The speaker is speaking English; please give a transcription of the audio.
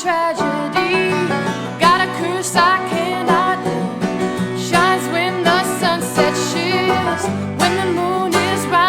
tragedy. Got a curse I cannot live. Shines when the sunset shifts, when the moon is rising.